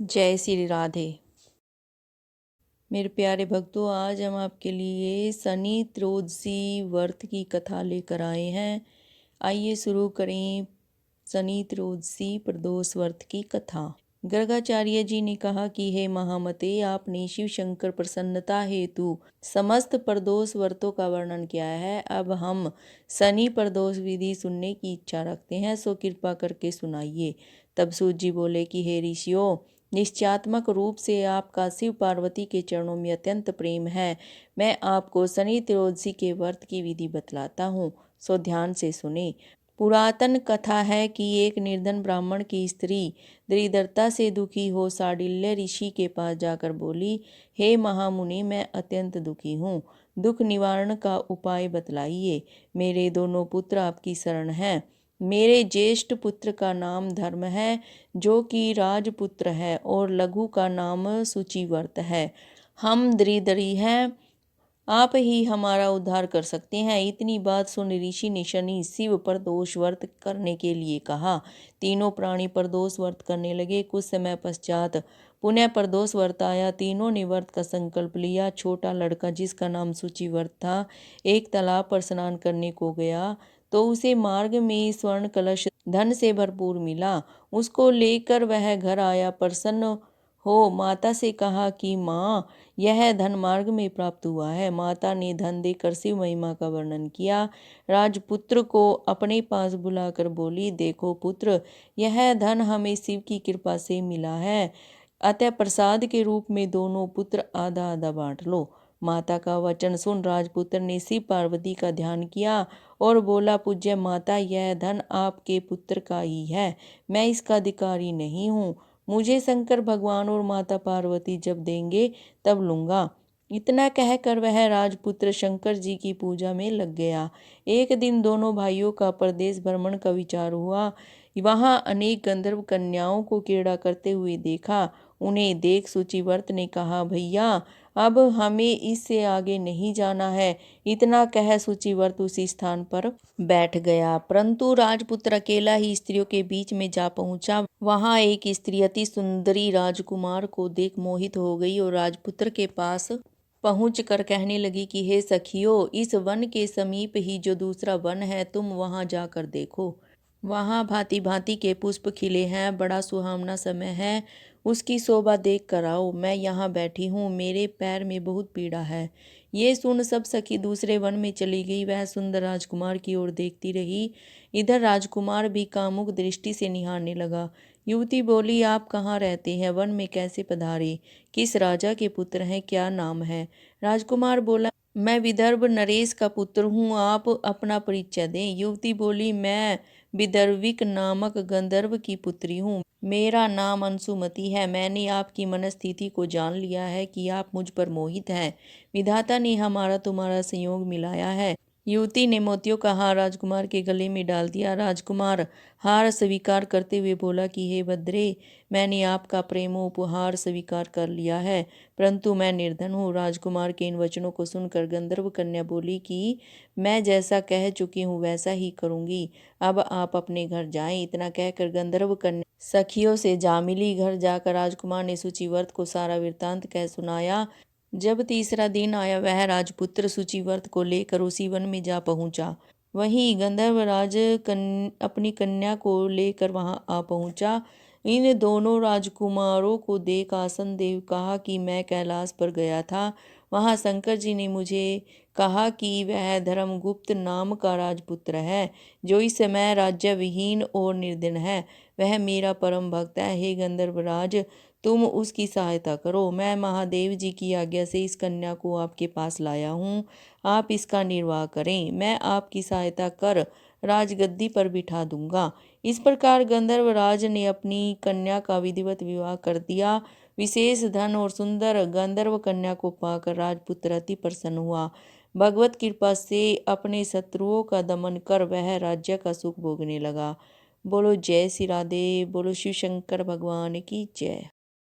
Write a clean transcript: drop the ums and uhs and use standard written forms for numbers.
जय श्री राधे। मेरे प्यारे भक्तों, आज हम आपके लिए शनि त्रयोदशी व्रत की कथा लेकर आए हैं। आइए शुरू करें शनि त्रयोदशी प्रदोष व्रत की कथा। गर्गाचार्य जी ने कहा कि हे महामते, आपने शिव शंकर प्रसन्नता हेतु समस्त प्रदोष व्रतों का वर्णन किया है। अब हम शनि प्रदोष विधि सुनने की इच्छा रखते हैं, सो कृपा करके सुनाइए। तब सूत जी बोले कि हे ऋषियों, निश्चयात्मक रूप से आपका शिव पार्वती के चरणों में अत्यंत प्रेम है। मैं आपको शनि त्रयोदशी के व्रत की विधि बतलाता हूँ, सो ध्यान से सुने। पुरातन कथा है कि एक निर्धन ब्राह्मण की स्त्री दरिद्रता से दुखी हो शांडिल्य ऋषि के पास जाकर बोली, हे महामुनि, मैं अत्यंत दुखी हूँ, दुख निवारण का उपाय बतलाइए। मेरे दोनों पुत्र आपकी शरण हैं। मेरे ज्येष्ठ पुत्र का नाम धर्म है, जो कि राजपुत्र है, और लघु का नाम सूचिवर्त है। हम दरिद्री हैं, आप ही हमारा उद्धार कर सकते हैं। इतनी बात सुन ऋषि ने शनि शिव प्रदोष व्रत करने के लिए कहा। तीनों प्राणी प्रदोष व्रत करने लगे। कुछ समय पश्चात पुनः प्रदोष व्रत आया। तीनों ने व्रत का संकल्प लिया। छोटा लड़का, जिसका नाम सूचिव्रत था, एक तालाब पर स्नान करने को गया तो उसे मार्ग में स्वर्ण कलश धन से भरपूर मिला। उसको लेकर वह घर आया। प्रसन्न हो माता से कहा कि माँ, यह धन मार्ग में प्राप्त हुआ है। माता ने धन देकर शिव महिमा का वर्णन किया। राजपुत्र को अपने पास बुलाकर बोली, देखो पुत्र, यह धन हमें शिव की कृपा से मिला है, अतः प्रसाद के रूप में दोनों पुत्र आधा आधा बांट लो। माता का वचन सुन राजपुत्र ने शिव पार्वती का ध्यान किया और बोला, पूज्य माता, यह धन आपके पुत्र का ही है, मैं इसका अधिकारी नहीं हूँ। मुझे शंकर भगवान और माता पार्वती जब देंगे तब लूँगा। इतना कहकर वह राजपुत्र शंकर जी की पूजा में लग गया। एक दिन दोनों भाइयों का प्रदेश भ्रमण का विचार हुआ। वहाँ अनेक गंधर्व कन्याओं को क्रीड़ा करते हुए देखा। उन्हें देख सूचिव्रत ने कहा, भैया, अब हमें इससे आगे नहीं जाना है। इतना कह सूचिव्रत उसी स्थान पर बैठ गया। परंतु राजपुत्र अकेला ही स्त्रियों के बीच में जा पहुंचा। वहां एक स्त्री अति सुंदरी राजकुमार को देख मोहित हो गई और राजपुत्र के पास पहुँच कर कहने लगी कि हे सखियों, इस वन के समीप ही जो दूसरा वन है, तुम वहां जाकर देखो। वहाँ भांति भांति के पुष्प खिले हैं, बड़ा सुहावना समय है, उसकी शोभा देख कर आओ। मैं यहाँ बैठी हूँ, मेरे पैर में बहुत पीड़ा है। ये सुन सब सखी दूसरे वन में चली गई। वह सुंदर राजकुमार की ओर देखती रही। इधर राजकुमार भी कामुक दृष्टि से निहारने लगा। युवती बोली, आप कहाँ रहते हैं, वन में कैसे पधारे, किस राजा के पुत्र हैं, क्या नाम है? राजकुमार बोला, मैं विदर्भ नरेश का पुत्र हूँ, आप अपना परिचय दें। युवती बोली, मैं विदर्भिक नामक गंधर्व की पुत्री हूँ, मेरा नाम अंशुमति है। मैंने आपकी मनस्थिति को जान लिया है कि आप मुझ पर मोहित हैं। विधाता ने हमारा तुम्हारा संयोग मिलाया है। युवती ने मोतियों का हार राजकुमार के गले में डाल दिया। राजकुमार हार स्वीकार करते हुए बोला कि हे भद्रे, मैंने आपका प्रेमोपहार स्वीकार कर लिया है, परंतु मैं निर्धन हूँ। राजकुमार के इन वचनों को सुनकर गंधर्व कन्या बोली कि मैं जैसा कह चुकी हूँ वैसा ही करूँगी, अब आप अपने घर जाएं। इतना कहकर गंधर्व कन्या सखियों से जा मिली। घर जाकर राजकुमार ने सूचिव्रत को सारा वृत्तांत कह सुनाया। जब तीसरा दिन आया, वह राजपुत्र सूचिव्रत को लेकर उसी वन में जा पहुंचा। वहीं गंधर्वराज अपनी कन्या को लेकर वहां आ पहुंचा। इन दोनों राजकुमारों को देख आसन देव कहा कि मैं कैलाश पर गया था, वहां शंकर जी ने मुझे कहा कि वह धर्मगुप्त नाम का राजपुत्र है, जो इस समय राज्य विहीन और निर्धन है। वह मेरा परम भक्त है। हे गंधर्वराज, तुम उसकी सहायता करो। मैं महादेव जी की आज्ञा से इस कन्या को आपके पास लाया हूँ, आप इसका निर्वाह करें। मैं आपकी सहायता कर राजगद्दी पर बिठा दूंगा। इस प्रकार गंधर्वराज ने अपनी कन्या का विधिवत विवाह कर दिया। विशेष धन और सुंदर गंधर्व कन्या को पाकर राजपुत्र अति प्रसन्न हुआ। भगवत कृपा से अपने शत्रुओं का दमन कर वह राज्य का सुख भोगने लगा। बोलो जय श्री राधे, बोलो शिव शंकर भगवान की जय।